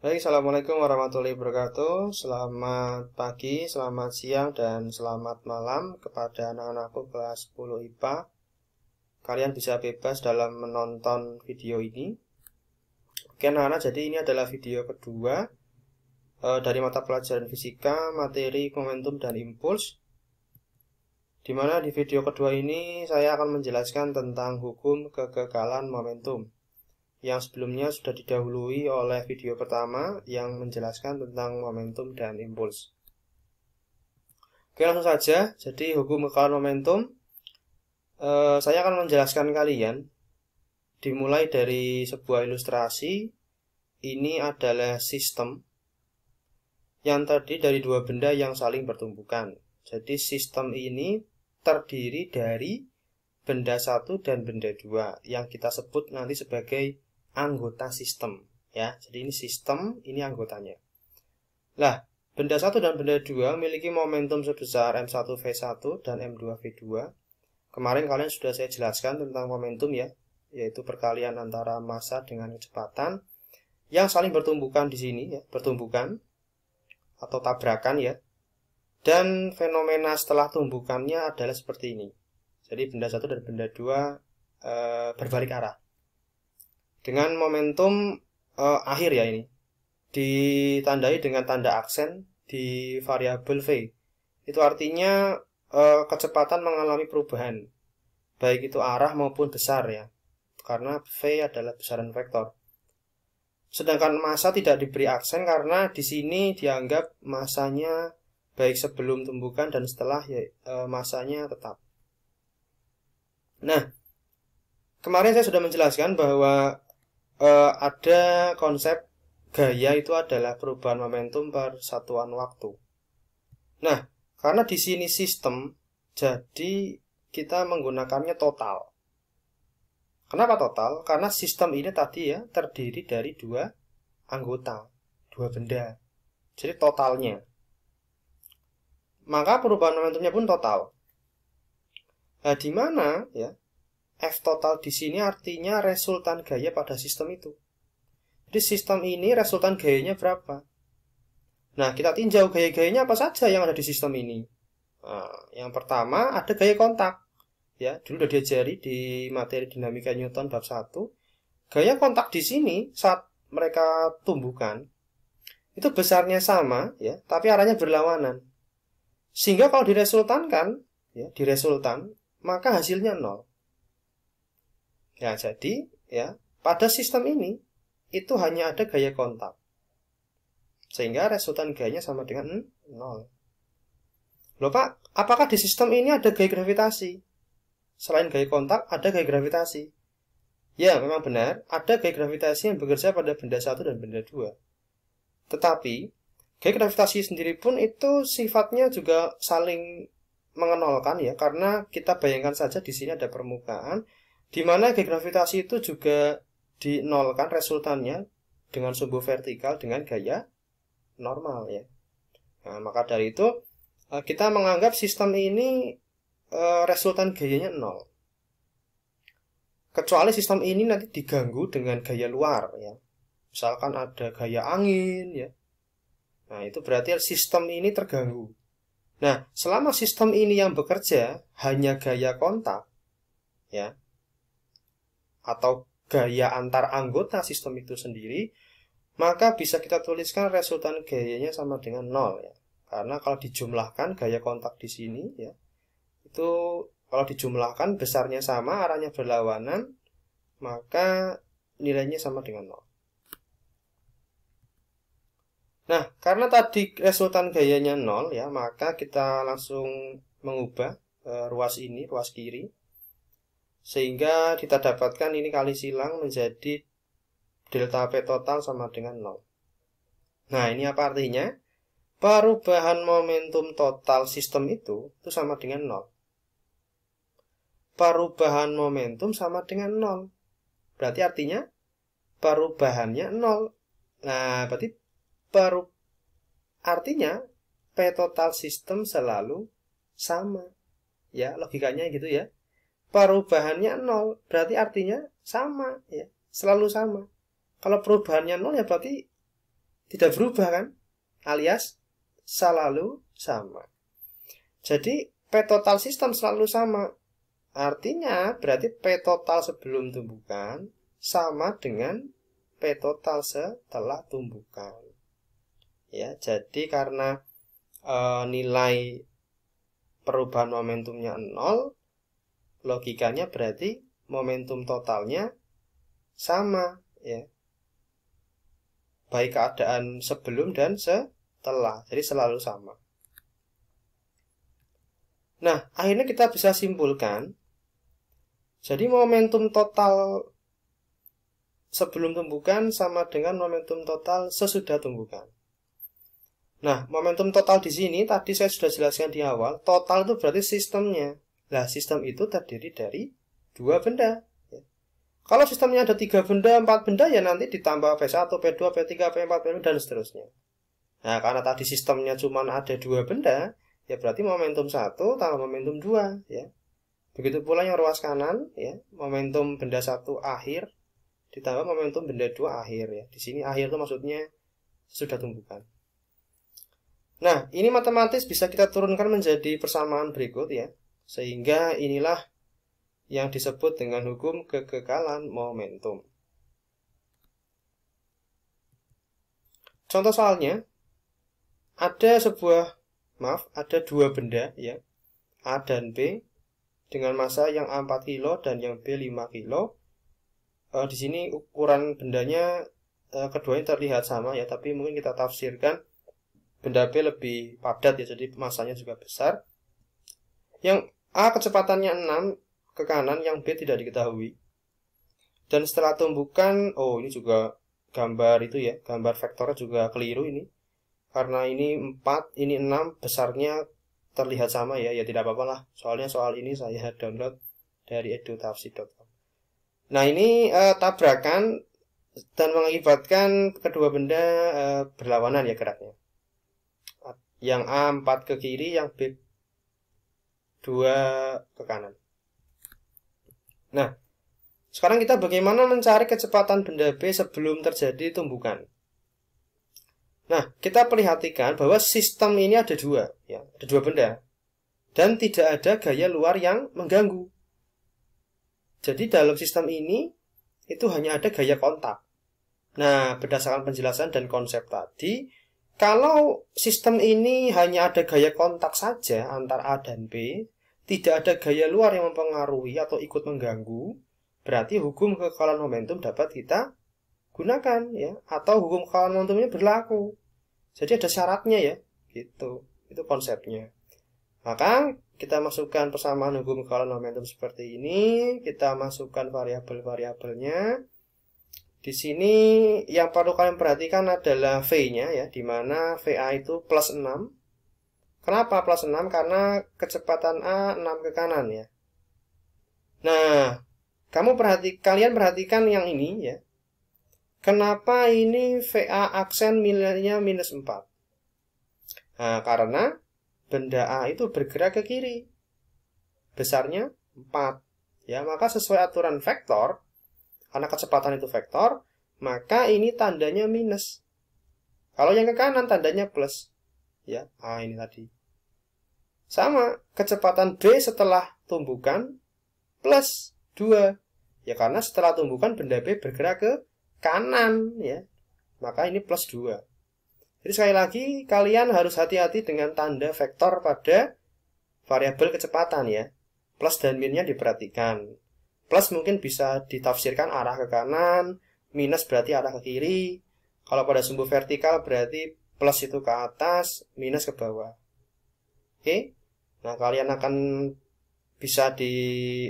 Baik, Assalamualaikum warahmatullahi wabarakatuh. Selamat pagi, selamat siang, dan selamat malam kepada anak-anakku kelas 10 IPA. Kalian bisa bebas dalam menonton video ini. Oke anak-anak, jadi ini adalah video kedua dari mata pelajaran fisika, materi, momentum, dan impuls. Dimana di video kedua ini saya akan menjelaskan tentang hukum kegagalan momentum, yang sebelumnya sudah didahului oleh video pertama yang menjelaskan tentang momentum dan impuls. Oke, langsung saja. Jadi hukum kegagalan momentum, saya akan menjelaskan kalian dimulai dari sebuah ilustrasi. Ini adalah sistem yang terdiri dari dua benda yang saling bertumbukan. Jadi sistem ini terdiri dari benda satu dan benda dua yang kita sebut nanti sebagai anggota sistem, ya. Jadi ini sistem, ini anggotanya. Lah, benda satu dan benda dua memiliki momentum sebesar m1v1 dan m2v2. Kemarin kalian sudah saya jelaskan tentang momentum, ya, yaitu perkalian antara massa dengan kecepatan yang saling bertumbukan di sini, ya, bertumbukan atau tabrakan, ya. Dan fenomena setelah tumbukannya adalah seperti ini. Jadi benda satu dan benda dua berbalik arah dengan momentum akhir, ya, ini ditandai dengan tanda aksen di variabel v. Itu artinya kecepatan mengalami perubahan, baik itu arah maupun besar, ya, karena v adalah besaran vektor. Sedangkan massa tidak diberi aksen karena di sini dianggap massanya baik sebelum tumbukan dan setelah, ya, massanya tetap. Nah, kemarin saya sudah menjelaskan bahwa ada konsep gaya itu adalah perubahan momentum per satuan waktu. Nah, karena di sini sistem, jadi kita menggunakannya total. Kenapa total? Karena sistem ini tadi, ya, terdiri dari dua anggota, dua benda. Jadi totalnya. Maka perubahan momentumnya pun total. Nah, di mana, ya, F total di sini artinya resultan gaya pada sistem itu. Jadi sistem ini resultan gayanya berapa? Nah, kita tinjau gaya-gayanya apa saja yang ada di sistem ini. Nah, yang pertama ada gaya kontak. Ya, dulu udah diajari di materi dinamika Newton bab 1. Gaya kontak di sini saat mereka tumbukan itu besarnya sama, ya, tapi arahnya berlawanan. Sehingga kalau diresultankan, ya, diresultan, maka hasilnya 0. Ya, jadi, ya, pada sistem ini itu hanya ada gaya kontak. Sehingga resultan gayanya sama dengan 0. Loh Pak, apakah di sistem ini ada gaya gravitasi? Selain gaya kontak, ada gaya gravitasi. Ya, memang benar, ada gaya gravitasi yang bekerja pada benda satu dan benda dua. Tetapi, gaya gravitasi sendiri pun itu sifatnya juga saling mengenolkan, ya, karena kita bayangkan saja di sini ada permukaan, di mana gaya gravitasi itu juga dinolkan resultannya dengan sumbu vertikal dengan gaya normal, ya. Nah, maka dari itu kita menganggap sistem ini resultan gayanya 0. Kecuali sistem ini nanti diganggu dengan gaya luar, ya. Misalkan ada gaya angin, ya. Nah, itu berarti sistem ini terganggu. Nah, selama sistem ini yang bekerja hanya gaya kontak, ya, atau gaya antar anggota sistem itu sendiri, maka bisa kita tuliskan resultan gayanya sama dengan 0, ya. Karena kalau dijumlahkan gaya kontak di sini, ya, itu kalau dijumlahkan besarnya sama, arahnya berlawanan, maka nilainya sama dengan 0. Nah, karena tadi resultan gayanya 0, ya, maka kita langsung mengubah ruas ini, ruas kiri, sehingga kita dapatkan ini kali silang menjadi delta P total sama dengan 0. Nah, ini apa artinya? Perubahan momentum total sistem itu sama dengan 0. Perubahan momentum sama dengan 0. Berarti artinya perubahannya 0. Nah, berarti artinya P total sistem selalu sama. Ya, logikanya gitu, ya. Perubahannya 0, berarti artinya sama, ya, selalu sama. Kalau perubahannya 0, ya berarti tidak berubah kan? Alias selalu sama. Jadi P total sistem selalu sama. Artinya berarti P total sebelum tumbukan sama dengan P total setelah tumbukan. Ya, jadi karena nilai perubahan momentumnya 0, logikanya berarti momentum totalnya sama, ya. Baik keadaan sebelum dan setelah, jadi selalu sama. Nah, akhirnya kita bisa simpulkan, jadi momentum total sebelum tumbukan sama dengan momentum total sesudah tumbukan. Nah, momentum total di sini tadi saya sudah jelaskan di awal, total itu berarti sistemnya. Nah, sistem itu terdiri dari 2 benda. Kalau sistemnya ada 3 benda, 4 benda, ya nanti ditambah P1, P2, P3, P4, P5, dan seterusnya. Nah, karena tadi sistemnya cuma ada 2 benda, ya berarti momentum 1 tambah momentum 2, ya. Begitu pula yang ruas kanan, ya, momentum benda 1 akhir ditambah momentum benda 2 akhir, ya. Di sini akhir itu maksudnya sudah tumbukan. Nah, ini matematis bisa kita turunkan menjadi persamaan berikut, ya. Sehingga inilah yang disebut dengan hukum kekekalan momentum. Contoh soalnya, ada 2 benda, ya, A dan B, dengan massa yang A 4 kilo dan yang B 5 kilo. Di sini ukuran bendanya keduanya terlihat sama, ya, tapi mungkin kita tafsirkan benda B lebih padat, ya, jadi massanya juga besar. Yang A kecepatannya 6 ke kanan, yang B tidak diketahui. Dan setelah tumbukan, ini juga gambar itu, ya, gambar vektornya juga keliru ini. Karena ini 4, ini 6, besarnya terlihat sama, ya, ya tidak apa-apa lah. Soalnya soal ini saya download dari edutafsir.com. Nah, ini tabrakan dan mengakibatkan kedua benda berlawanan, ya, geraknya. Yang A 4 ke kiri, yang B 2 ke kanan. Nah, sekarang kita bagaimana mencari kecepatan benda B sebelum terjadi tumbukan. Nah, kita perhatikan bahwa sistem ini ada 2, ya, ada 2 benda. Dan tidak ada gaya luar yang mengganggu. Jadi dalam sistem ini, itu hanya ada gaya kontak. Nah, berdasarkan penjelasan dan konsep tadi, kalau sistem ini hanya ada gaya kontak saja antar A dan B, tidak ada gaya luar yang mempengaruhi atau ikut mengganggu, berarti hukum kekekalan momentum dapat kita gunakan, ya, atau hukum kekekalan momentumnya berlaku. Jadi ada syaratnya, ya, gitu. Itu konsepnya. Maka kita masukkan persamaan hukum kekekalan momentum seperti ini, kita masukkan variabel-variabelnya. Di sini yang perlu kalian perhatikan adalah V-nya, ya, di mana VA itu plus 6. Kenapa plus 6? Karena kecepatan A 6 ke kanan, ya. Nah, kalian perhatikan yang ini, ya. Kenapa ini VA aksen nilainya minus 4? Nah, karena benda A itu bergerak ke kiri. Besarnya 4. Ya, maka sesuai aturan vektor, karena kecepatan itu vektor, maka ini tandanya minus. Kalau yang ke kanan tandanya plus. Ya, ini tadi. Sama, kecepatan B setelah tumbukan plus 2. Ya, karena setelah tumbukan benda B bergerak ke kanan, ya. Maka ini plus 2. Jadi sekali lagi kalian harus hati-hati dengan tanda vektor pada variabel kecepatan, ya. Plus dan minusnya diperhatikan. Plus mungkin bisa ditafsirkan arah ke kanan, minus berarti arah ke kiri. Kalau pada sumbu vertikal berarti plus itu ke atas, minus ke bawah. Oke. Nah, kalian akan bisa di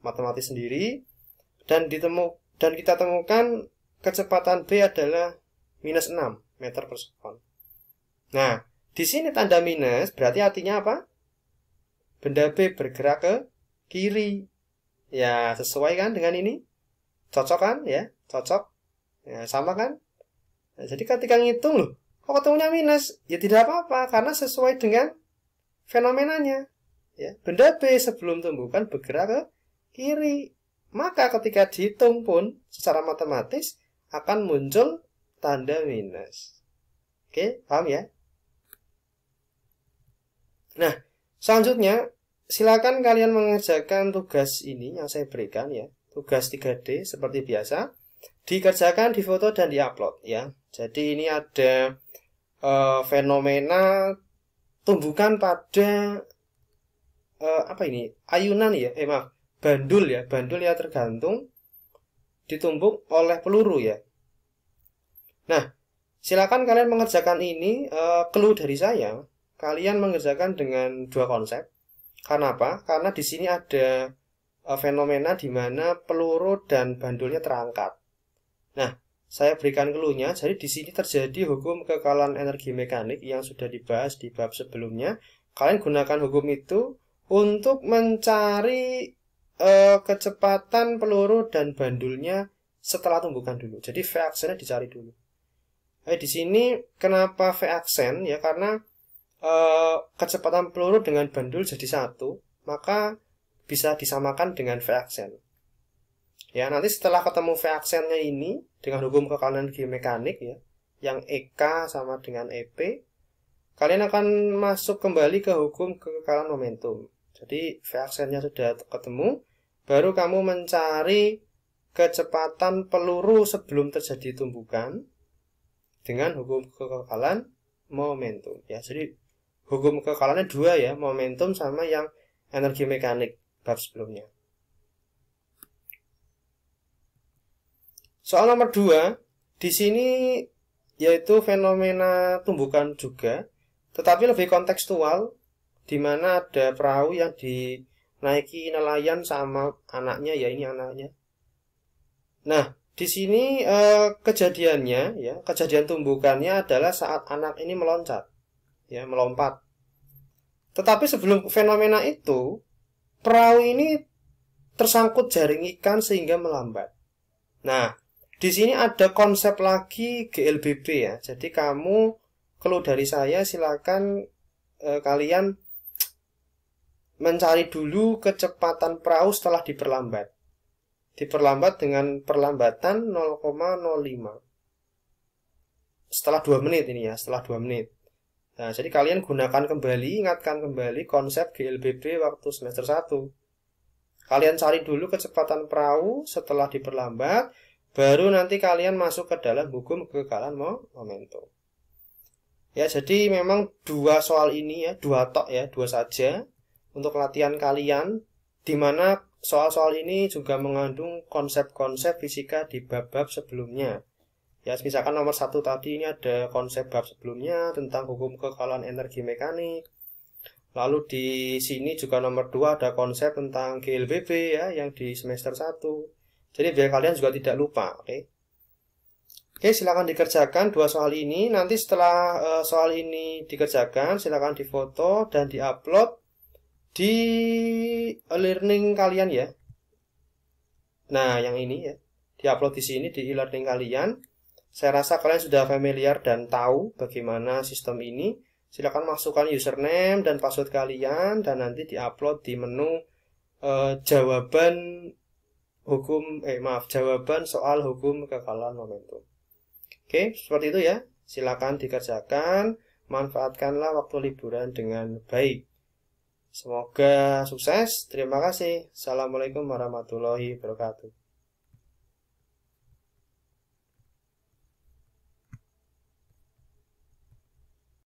matematis sendiri dan kita temukan kecepatan B adalah minus 6 meter per sekon. Nah, di sini tanda minus berarti artinya apa? Benda B bergerak ke kiri. Ya, sesuai kan dengan ini? Cocok kan, ya? Cocok. Ya, sama kan? Nah, jadi ketika ngitung loh, kok ketemunya minus? Ya tidak apa-apa, karena sesuai dengan fenomenanya. Ya, benda B sebelum tumbukan bergerak ke kiri. Maka ketika dihitung pun secara matematis akan muncul tanda minus. Oke, paham ya? Nah, selanjutnya silakan kalian mengerjakan tugas ini yang saya berikan ya. Tugas 3D seperti biasa. Dikerjakan, difoto, dan diupload ya. Jadi ini ada fenomena tumbukan pada apa ini? Ayunan ya. Maaf, bandul ya. Bandul ya tergantung ditumbuk oleh peluru ya. Nah, silakan kalian mengerjakan ini. Clue dari saya, kalian mengerjakan dengan dua konsep. Karena apa? Karena di sini ada fenomena di mana peluru dan bandulnya terangkat. Nah, saya berikan clue-nya. Jadi di sini terjadi hukum kekalahan energi mekanik yang sudah dibahas di bab sebelumnya. Kalian gunakan hukum itu untuk mencari kecepatan peluru dan bandulnya setelah tumbukan dulu. Jadi V aksennya dicari dulu. Di sini kenapa V aksen ya? Karena kecepatan peluru dengan bandul jadi satu, maka bisa disamakan dengan V aksen. Ya, nanti setelah ketemu V aksennya ini dengan hukum kekalahan energi mekanik ya, yang EK sama dengan EP, kalian akan masuk kembali ke hukum kekalahan momentum. Jadi V aksennya sudah ketemu, baru kamu mencari kecepatan peluru sebelum terjadi tumbukan dengan hukum kekalahan momentum. Ya, jadi hukum kekalahannya dua ya, momentum sama yang energi mekanik bab sebelumnya. Soal nomor 2, di sini yaitu fenomena tumbukan juga, tetapi lebih kontekstual, di mana ada perahu yang dinaiki nelayan sama anaknya, ya ini anaknya. Nah, di sini kejadiannya, ya kejadian tumbukannya adalah saat anak ini meloncat, ya melompat. Tetapi sebelum fenomena itu, perahu ini tersangkut jaring ikan sehingga melambat. Nah, di sini ada konsep lagi GLBB ya. Jadi kamu, kalau dari saya silakan kalian mencari dulu kecepatan perahu setelah diperlambat. Diperlambat dengan perlambatan 0,05. Setelah 2 menit ini ya, setelah 2 menit. Nah, jadi kalian gunakan kembali, ingatkan kembali konsep GLBB waktu semester 1. Kalian cari dulu kecepatan perahu setelah diperlambat, baru nanti kalian masuk ke dalam hukum kekalahan momentum. Ya, jadi memang dua soal ini ya, dua saja untuk latihan kalian, di mana soal-soal ini juga mengandung konsep-konsep fisika di bab-bab sebelumnya. Ya, misalkan nomor 1 tadi ini ada konsep bab sebelumnya tentang hukum kekalahan energi mekanik. Lalu di sini juga nomor 2 ada konsep tentang GLBB ya, yang di semester 1. Jadi biar kalian juga tidak lupa, oke? Oke, silakan dikerjakan dua soal ini. Nanti setelah soal ini dikerjakan, silakan difoto dan diupload di e-learning kalian ya. Nah, yang ini ya, diupload di sini di e-learning kalian. Saya rasa kalian sudah familiar dan tahu bagaimana sistem ini. Silakan masukkan username dan password kalian dan nanti diupload di menu jawaban soal hukum kekalahan momentum. Oke, seperti itu ya. Silakan dikerjakan, manfaatkanlah waktu liburan dengan baik. Semoga sukses. Terima kasih. Assalamualaikum warahmatullahi wabarakatuh.